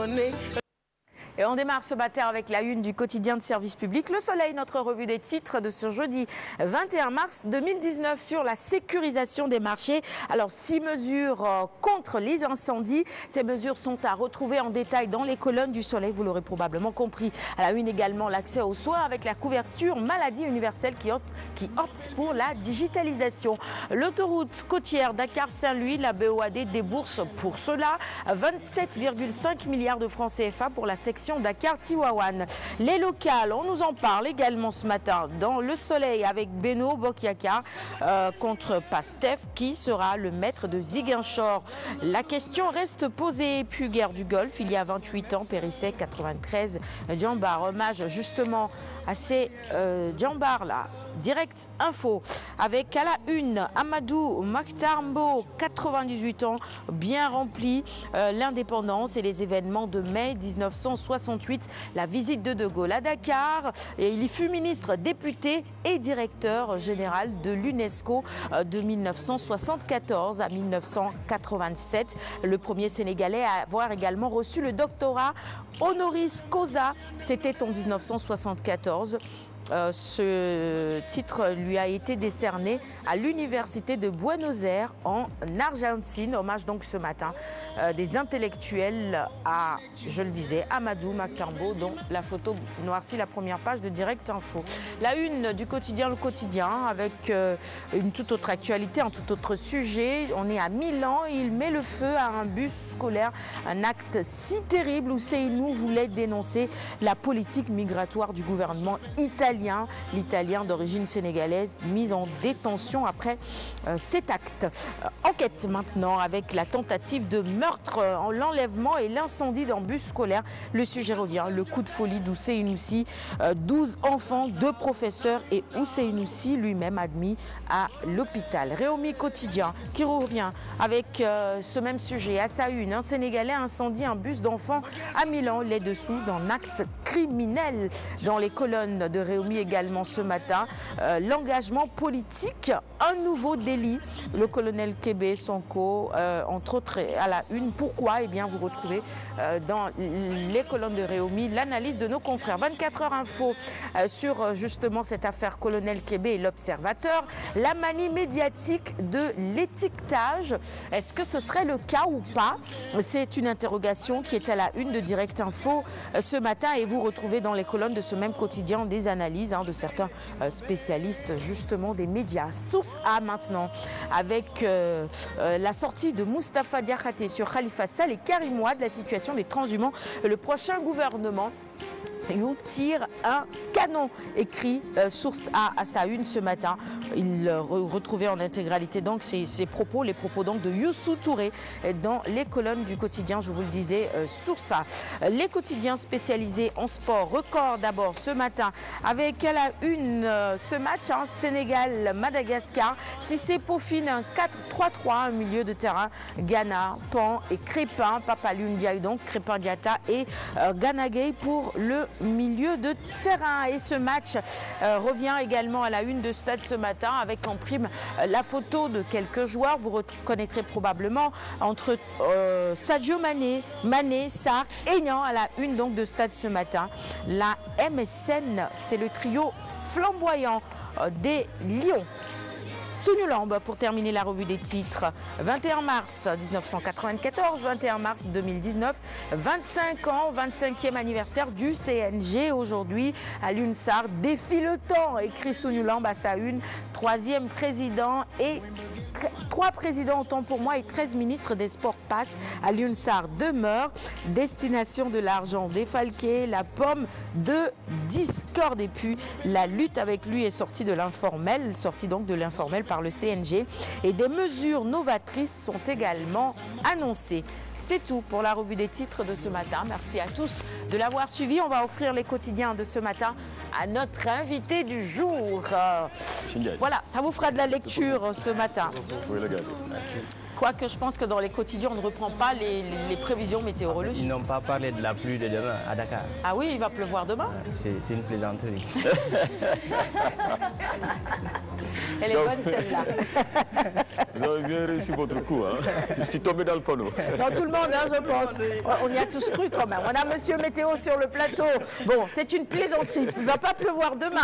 monnaie. Et on démarre ce matin avec la une du quotidien de service public. Le Soleil, notre revue des titres de ce jeudi 21 mars 2019 sur la sécurisation des marchés. Alors, 6 mesures contre les incendies. Ces mesures sont à retrouver en détail dans les colonnes du Soleil. Vous l'aurez probablement compris. À la une également, l'accès aux soins avec la couverture maladie universelle qui opte pour la digitalisation. L'autoroute côtière Dakar-Saint-Louis, la BOAD débourse pour cela 27,5 milliards de francs CFA pour la section Dakar-Tivaouane. Les locales, on nous en parle également ce matin dans le Soleil avec Beno Bokyaka contre Pastef qui sera le maître de Ziguinchor. La question reste posée. Puis guerre du Golfe, il y a 28 ans, Périssé 93, Djambar. Hommage justement à ces Djambar là. Direct Info avec à la une Amadou Makhtar-Mbow, 98 ans, bien rempli, l'indépendance et les événements de mai 1968, la visite de Gaulle à Dakar, et il y fut ministre, député et directeur général de l'UNESCO de 1974 à 1987, le premier Sénégalais à avoir également reçu le doctorat honoris causa, c'était en 1974. Ce titre lui a été décerné à l'université de Buenos Aires en Argentine. Hommage donc ce matin des intellectuels à, je le disais, Amadou Makhtar-Mbow, dont la photo noircit la première page de Direct Info. La une du quotidien Le Quotidien avec une toute autre actualité, un tout autre sujet. On est à Milan et il met le feu à un bus scolaire, un acte si terrible où Ousseynou voulait dénoncer la politique migratoire du gouvernement italien. L'Italien d'origine sénégalaise mis en détention après cet acte. Enquête maintenant avec la tentative de meurtre, l'enlèvement et l'incendie d'un bus scolaire. Le sujet revient, le coup de folie d'Ousseinoussi, 12 enfants, 2 professeurs et Ousseinoussi lui-même admis à l'hôpital. Réumi Quotidien qui revient avec ce même sujet. À sa une, un Sénégalais incendie un bus d'enfants à Milan, les dessous d'un acte criminel. Dans les colonnes de Réumi également ce matin, l'engagement politique, un nouveau délit. Le colonel Kébé Sonko, entre autres à la une. Pourquoi? Eh bien, vous retrouvez dans les colonnes de Réumi l'analyse de nos confrères. 24 heures info sur justement cette affaire colonel Kébé et l'Observateur. La manie médiatique de l'étiquetage. Est-ce que ce serait le cas ou pas? C'est une interrogation qui est à la une de Direct Info ce matin et vous retrouvez dans les colonnes de ce même quotidien des analyses de certains spécialistes justement des médias. Source A maintenant avec la sortie de Moustapha Diakhaté sur Khalifa Sall et Karim Wade, la situation des transhumants. Le prochain gouvernement nous tire un canon, écrit Source A à sa une ce matin. Il retrouvait en intégralité donc ses propos, les propos donc de Youssou Touré dans les colonnes du quotidien, je vous le disais, Source A. Les quotidiens spécialisés en sport, Record d'abord ce matin avec à la une ce match Sénégal-Madagascar. Cissé peaufine un 4-3-3, un milieu de terrain, Ghana, Pan et Crépin, Papalou Ndiaye donc, Crépin Diatta et Gana Gueye pour le milieu de terrain. Et ce match revient également à la une de Stade ce matin avec en prime la photo de quelques joueurs. Vous reconnaîtrez probablement entre Sadio Mané, Sarr et Niang à la une donc de Stade ce matin. La MSN, c'est le trio flamboyant des Lions. Sounioulambe pour terminer la revue des titres. 21 mars 1994, 21 mars 2019, 25 ans, 25e anniversaire du CNG. Aujourd'hui, à l'UNSAR, défie le temps, écrit Sounioulambe à sa une. 3e président et 3 présidents autant pour moi et 13 ministres des sports passent. À l'UNSAR demeure. Destination de l'argent défalqué, la pomme de discorde. Et puis la lutte avec lui est sortie de l'informel, par le CNG. Et des mesures novatrices sont également annoncées. C'est tout pour la revue des titres de ce matin. Merci à tous de l'avoir suivi. On va offrir les quotidiens de ce matin à notre invité du jour. Voilà, ça vous fera de la lecture ce matin. Quoique je pense que dans les quotidiens, on ne reprend pas les prévisions météorologiques. Ils n'ont pas parlé de la pluie de demain à Dakar. Ah oui, il va pleuvoir demain? C'est une plaisanterie. Elle est bonne celle-là. Vous avez bien réussi votre coup. Hein. Je suis tombé dans le panneau. Dans tout le monde, hein, je pense. On y a tous cru quand même. On a Monsieur Météo sur le plateau. Bon, c'est une plaisanterie. Il ne va pas pleuvoir demain.